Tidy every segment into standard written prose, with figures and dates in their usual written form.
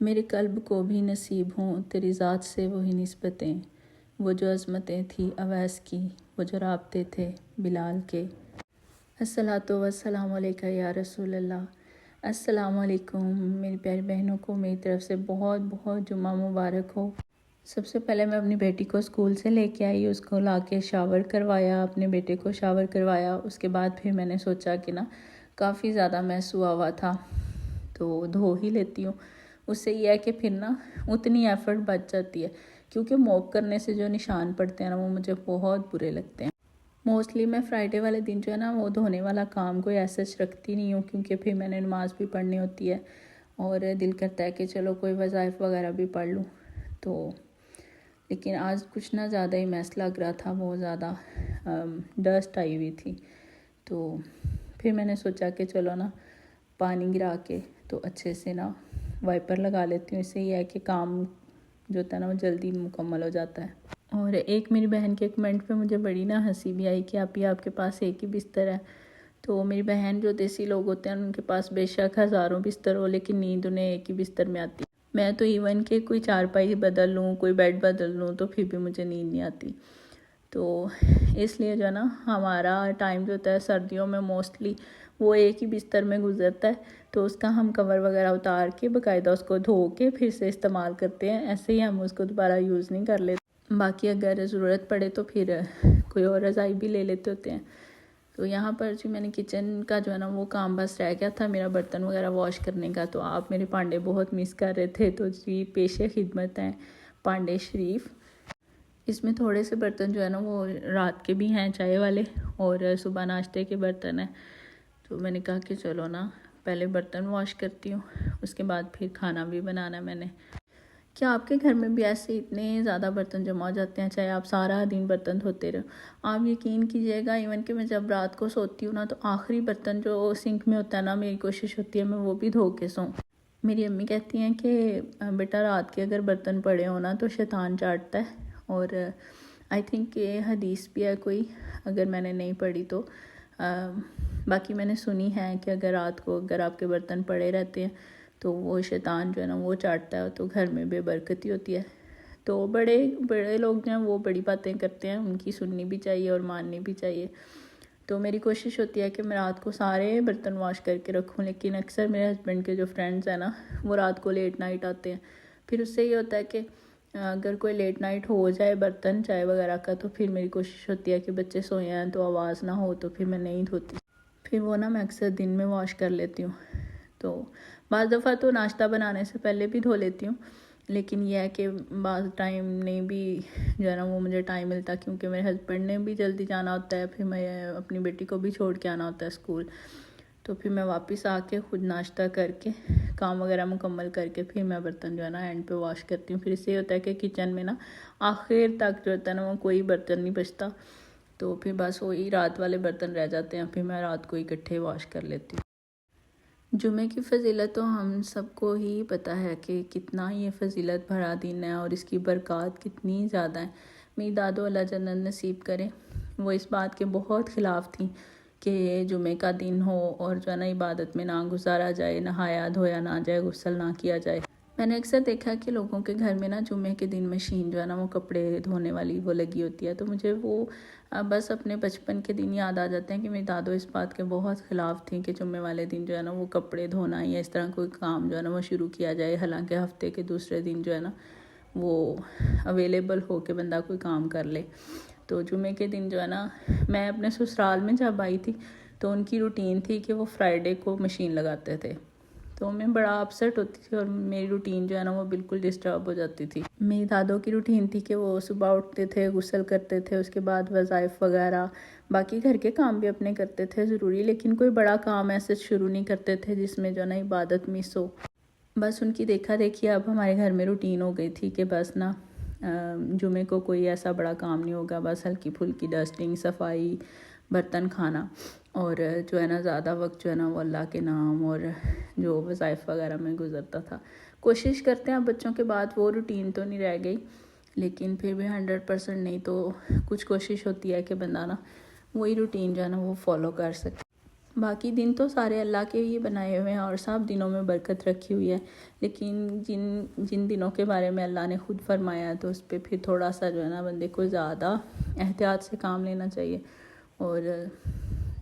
मेरे कल्ब को भी नसीब हों तेरी ज़ात से वही निस्बतें, वो जो अज़मतें थी अवैस की, वो जो राब्ते थे बिलाल के। अस्सलातु वस्सलामु अलैका या रसूल अल्लाह। अस्सलामु अलैकुम मेरी प्यारी बहनों को मेरी तरफ से बहुत बहुत जुम्मा मुबारक हो। सबसे पहले मैं अपनी बेटी को स्कूल से लेके आई, उसको लाके शावर करवाया, अपने बेटे को शावर करवाया। उसके बाद फिर मैंने सोचा कि ना काफ़ी ज़्यादा मैस हुआ हुआ था तो धो ही लेती हूँ। उससे यह है कि फिर ना उतनी एफ़र्ट बच जाती है, क्योंकि मॉप करने से जो निशान पड़ते हैं ना वो मुझे बहुत बुरे लगते हैं। मोस्टली मैं फ्राइडे वाले दिन जो है ना वो धोने वाला काम कोई ऐसा रखती नहीं हूँ, क्योंकि फिर मैंने नमाज़ भी पढ़नी होती है और दिल करता है कि चलो कोई वज़ाइफ वगैरह भी पढ़ लूँ। तो लेकिन आज कुछ ना ज़्यादा ही मैस लग रहा था, बहुत ज़्यादा डस्ट आई हुई थी। तो फिर मैंने सोचा कि चलो ना पानी गिरा के तो अच्छे से ना वाइपर लगा लेती हूँ। इससे यह है कि काम जो होता है ना वो जल्दी मुकम्मल हो जाता है। और एक मेरी बहन के कमेंट पे मुझे बड़ी ना हंसी भी आई कि आप ही आपके पास एक ही बिस्तर है। तो मेरी बहन जो देसी लोग होते हैं उनके पास बेशक हज़ारों बिस्तर हो, लेकिन नींद उन्हें एक ही बिस्तर में आती है। मैं तो इवन के कोई चारपाई बदल लूँ, कोई बेड बदल लूँ तो फिर भी मुझे नींद नहीं आती। तो इसलिए जो है ना हमारा टाइम जो होता है सर्दियों में मोस्टली वो एक ही बिस्तर में गुजरता है। तो उसका हम कवर वगैरह उतार के बाकायदा उसको धो के फिर से इस्तेमाल करते हैं, ऐसे ही हम उसको दोबारा यूज़ नहीं कर लेते। बाकी अगर ज़रूरत पड़े तो फिर कोई और रज़ाई भी ले लेते होते हैं। तो यहाँ पर जी मैंने किचन का जो है ना वो काम बस रह गया था मेरा बर्तन वगैरह वॉश करने का। तो आप मेरे पांडे बहुत मिस कर रहे थे, तो जी पेशे खिदमत हैं पांडे शरीफ। इसमें थोड़े से बर्तन जो है ना वो रात के भी हैं चाय वाले, और सुबह नाश्ते के बर्तन हैं। तो मैंने कहा कि चलो ना पहले बर्तन वॉश करती हूँ, उसके बाद फिर खाना भी बनाना है मैंने। क्या आपके घर में भी ऐसे इतने ज़्यादा बर्तन जमा हो जाते हैं, चाहे आप सारा दिन बर्तन धोते रहो? आप यकीन कीजिएगा इवन कि मैं जब रात को सोती हूँ ना तो आखिरी बर्तन जो सिंक में होता है ना, मेरी कोशिश होती है मैं वो भी धो के सोऊं। मेरी अम्मी कहती हैं कि बेटा रात के अगर बर्तन पड़े हो ना तो शैतान चाटता है। और आई थिंक ये हदीस भी है कोई, अगर मैंने नहीं पढ़ी तो बाकी मैंने सुनी है कि अगर रात को अगर आपके बर्तन पड़े रहते हैं तो वो शैतान जो है ना वो चाटता है, तो घर में बेबरकती होती है। तो बड़े बड़े लोग जो हैं वो बड़ी बातें करते हैं, उनकी सुननी भी चाहिए और माननी भी चाहिए। तो मेरी कोशिश होती है कि मैं रात को सारे बर्तन वॉश करके रखूं, लेकिन अक्सर मेरे हस्बैंड के जो फ्रेंड्स हैं ना वो रात को लेट नाइट आते हैं। फिर उससे ये होता है कि अगर कोई लेट नाइट हो जाए बर्तन चाय वगैरह का, तो फिर मेरी कोशिश होती है कि बच्चे सोए हैं तो आवाज़ ना हो, तो फिर मैं नहीं धोती। फिर वो ना मैं अक्सर दिन में वॉश कर लेती हूँ। तो बाज़ दफ़ा तो नाश्ता बनाने से पहले भी धो लेती हूँ, लेकिन यह है कि बाज़ टाइम नहीं भी जो है ना वो मुझे टाइम मिलता, क्योंकि मेरे हस्बैंड ने भी जल्दी जाना होता है, फिर मैं अपनी बेटी को भी छोड़ के आना होता है स्कूल। तो फिर मैं वापस आके खुद नाश्ता करके काम वगैरह मुकम्मल करके फिर मैं बर्तन जो है ना एंड पे वॉश करती हूँ। फिर इससे होता है कि किचन में ना आखिर तक जो होता है ना वो कोई बर्तन नहीं बचता। तो फिर बस वही रात वाले बर्तन रह जाते हैं, फिर मैं रात को इकट्ठे वॉश कर लेती हूँ। जुमे की फ़जीलत तो हम सबको ही पता है कि कितना ये फ़जीलत भरा दिन है और इसकी बरक़ात कितनी ज़्यादा है। मेरी दादो अल्लाह जन्नत नसीब करें, वो इस बात के बहुत ख़िलाफ़ थी कि जुमे का दिन हो और जो है ना इबादत में ना गुजारा जाए, नहाया धोया ना जाए, गुस्ल ना किया जाए। मैंने अक्सर देखा कि लोगों के घर में ना जुमे के दिन मशीन जो है ना वो कपड़े धोने वाली वो लगी होती है। तो मुझे वो बस अपने बचपन के दिन याद आ जाते हैं कि मेरी दादो इस बात के बहुत ख़िलाफ़ थी कि जुमे वाले दिन जो है ना वो कपड़े धोना या इस तरह कोई काम जो है ना वो शुरू किया जाए। हालांकि हफ्ते के दूसरे दिन जो है ना वो अवेलेबल हो के बंदा कोई काम कर ले। तो जुमे के दिन जो है ना मैं अपने ससुराल में जब आई थी तो उनकी रूटीन थी कि वो फ्राइडे को मशीन लगाते थे। तो मैं बड़ा अपसेट होती थी और मेरी रूटीन जो है ना वो बिल्कुल डिस्टर्ब हो जाती थी। मेरी दादों की रूटीन थी कि वो सुबह उठते थे, गुस्ल करते थे, उसके बाद वज़ाइफ वगैरह बाकी घर के काम भी अपने करते थे ज़रूरी, लेकिन कोई बड़ा काम ऐसे शुरू नहीं करते थे जिसमें जो ना इबादत मिस हो। बस उनकी देखा देखी अब हमारे घर में रूटीन हो गई थी कि बस ना जुमे को कोई ऐसा बड़ा काम नहीं होगा, बस हल्की फुल्की डस्टिंग, सफाई, बर्तन खाना, और जो है ना ज़्यादा वक्त जो है ना वो अल्लाह के नाम और जो वज़ाइफ वगैरह में गुजरता था। कोशिश करते हैं अब बच्चों के बाद वो रूटीन तो नहीं रह गई, लेकिन फिर भी 100% नहीं तो कुछ कोशिश होती है कि बंदा ना वही रूटीन जो है ना वो फॉलो कर सके। बाकी दिन तो सारे अल्लाह के ही बनाए हुए हैं और सब दिनों में बरकत रखी हुई है, लेकिन जिन दिनों के बारे में अल्लाह ने ख़ुद फरमाया है तो उस पर फिर थोड़ा सा जो है ना बंदे को ज़्यादा एहतियात से काम लेना चाहिए और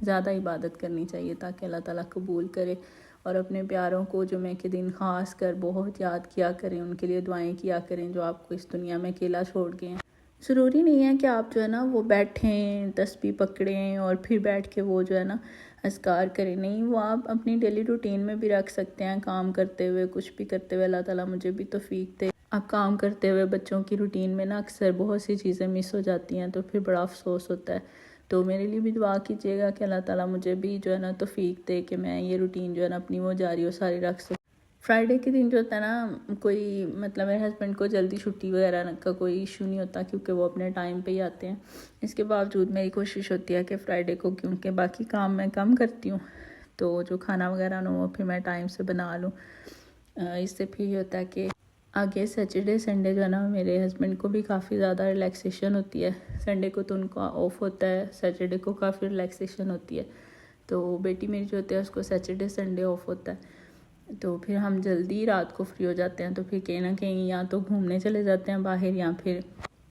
ज़्यादा इबादत करनी चाहिए ताकि अल्लाह ताला कबूल करे। और अपने प्यारों को जुमे के दिन ख़ास कर बहुत याद किया करें, उनके लिए दुआएं किया करें जो आपको इस दुनिया में अकेला छोड़ गए हैं। ज़रूरी नहीं है कि आप जो है ना वो बैठें तस्बीह पकड़ें और फिर बैठ के वो जो है ना अस्कार करें, नहीं, वो आप अपनी डेली रूटीन में भी रख सकते हैं। काम करते हुए, कुछ भी करते हुए, अल्लाह ताला मुझे भी तौफीक दे। आप काम करते हुए बच्चों की रूटीन में ना अक्सर बहुत सी चीज़ें मिस हो जाती हैं तो फिर बड़ा अफसोस होता है। तो मेरे लिए भी दुआ कीजिएगा कि अल्लाह ताला मुझे भी जो है ना तौफीक दे कि मैं ये रूटीन जो है ना अपनी वो जारी और सारी रख सकूँ। फ्राइडे के दिन जो होता है ना कोई मतलब मेरे हस्बैंड को जल्दी छुट्टी वगैरह का कोई इशू नहीं होता क्योंकि वो अपने टाइम पे ही आते हैं। इसके बावजूद मेरी कोशिश होती है कि फ़्राइडे को, क्योंकि बाकी काम मैं कम करती हूँ, तो जो खाना वगैरह ना वो फिर मैं टाइम से बना लूँ। इससे फिर ये होता है कि आगे सैटरडे संडे जो है ना मेरे हस्बैंड को भी काफ़ी ज़्यादा रिलैक्सेशन होती है। संडे को तो उनका ऑफ होता है, सैटरडे को काफ़ी रिलैक्सेशन होती है। तो बेटी मेरी जो होती है उसको सैटरडे संडे ऑफ होता है, तो फिर हम जल्दी रात को फ्री हो जाते हैं। तो फिर कहीं ना कहीं या तो घूमने चले जाते हैं बाहर या फिर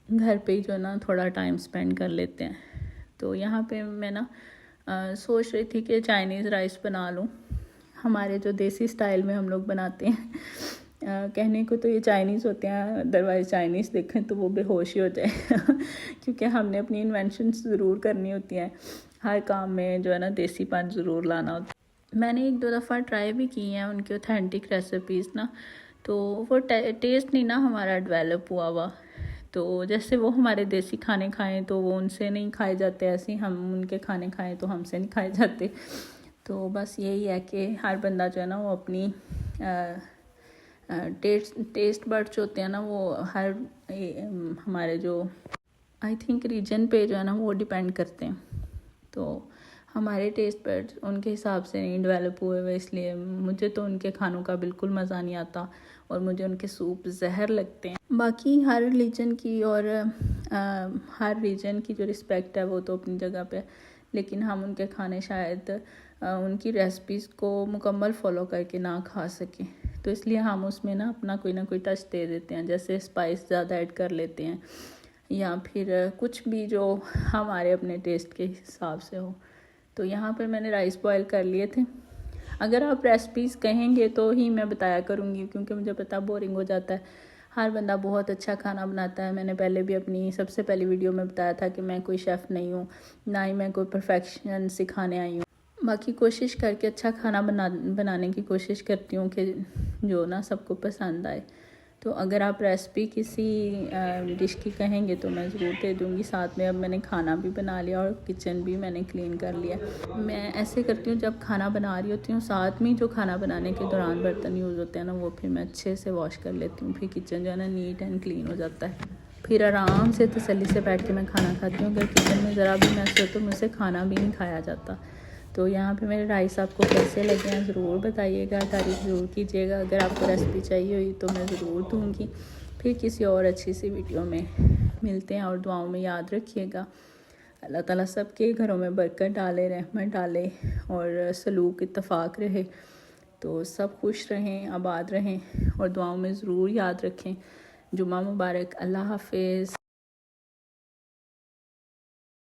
घर पे ही जो ना थोड़ा टाइम स्पेंड कर लेते हैं। तो यहाँ पे मैं ना सोच रही थी कि चाइनीज़ राइस बना लूँ, हमारे जो देसी स्टाइल में हम लोग बनाते हैं। कहने को तो ये चाइनीज़ होते हैं, अदरवाइज़ चाइनीज़ देखें तो वो बेहोश ही हो जाए क्योंकि हमने अपनी इन्वेंशन ज़रूर करनी होती हैं, हर काम में जो है ना देसीपन ज़रूर लाना होता है। मैंने 1-2 दफ़ा ट्राई भी की हैं उनकी ऑथेंटिक रेसिपीज़ ना, तो वो टेस्ट नहीं ना हमारा डेवलप हुआ हुआ। तो जैसे वो हमारे देसी खाने खाएं तो वो उनसे नहीं खाए जाते, ऐसे ही हम उनके खाने खाएं तो हमसे नहीं खाए जाते। तो बस यही है कि हर बंदा जो है ना वो अपनी टेस्ट बड्स होते हैं ना वो हर हमारे जो आई थिंक रीजन पे जो है ना वो डिपेंड करते हैं। तो हमारे टेस्ट बड्स उनके हिसाब से नहीं डेवलप हुए हुए, इसलिए मुझे तो उनके खानों का बिल्कुल मज़ा नहीं आता और मुझे उनके सूप जहर लगते हैं। बाकी हर रिलीजन की और हर रीजन की जो रिस्पेक्ट है वो तो अपनी जगह पे, लेकिन हम उनके खाने शायद उनकी रेसिपीज़ को मुकम्मल फ़ॉलो करके ना खा सकें, तो इसलिए हम उसमें ना अपना कोई ना कोई टच दे देते हैं, जैसे स्पाइस ज़्यादा ऐड कर लेते हैं या फिर कुछ भी जो हमारे अपने टेस्ट के हिसाब से हो। तो यहाँ पर मैंने राइस बॉयल कर लिए थे। अगर आप रेसिपीज़ कहेंगे तो ही मैं बताया करूँगी, क्योंकि मुझे पता बोरिंग हो जाता है। हर बंदा बहुत अच्छा खाना बनाता है। मैंने पहले भी अपनी सबसे पहली वीडियो में बताया था कि मैं कोई शेफ़ नहीं हूँ, ना ही मैं कोई परफेक्शन सिखाने आई हूँ। बाकी कोशिश करके अच्छा खाना बनाने की कोशिश करती हूँ कि जो ना सबको पसंद आए। तो अगर आप रेसिपी किसी डिश की कहेंगे तो मैं ज़रूर दे दूँगी। साथ में अब मैंने खाना भी बना लिया और किचन भी मैंने क्लीन कर लिया। मैं ऐसे करती हूँ, जब खाना बना रही होती हूँ साथ में जो खाना बनाने के दौरान बर्तन यूज़ होते हैं ना वो फिर मैं अच्छे से वॉश कर लेती हूँ। फिर किचन जो है ना नीट एंड क्लीन हो जाता है। फिर आराम से तसल्ली से बैठ के मैं खाना खाती हूँ। अगर किचन में ज़रा भी मैस हो तो मुझसे खाना भी नहीं खाया जाता। तो यहाँ पे मेरे राइस आपको कैसे लगे हैं ज़रूर बताइएगा, तारीफ़ ज़रूर कीजिएगा। अगर आपको रेसिपी चाहिए हुई तो मैं ज़रूर दूँगी। फिर किसी और अच्छी सी वीडियो में मिलते हैं और दुआओं में याद रखिएगा। अल्लाह ताला सबके घरों में बरकत डाले, रहमत डाले और सलूक इत्तफाक रहे। तो सब खुश रहें, आबाद रहें और दुआओं में ज़रूर याद रखें। जुम्मा मुबारक। अल्लाह हाफ़िज़।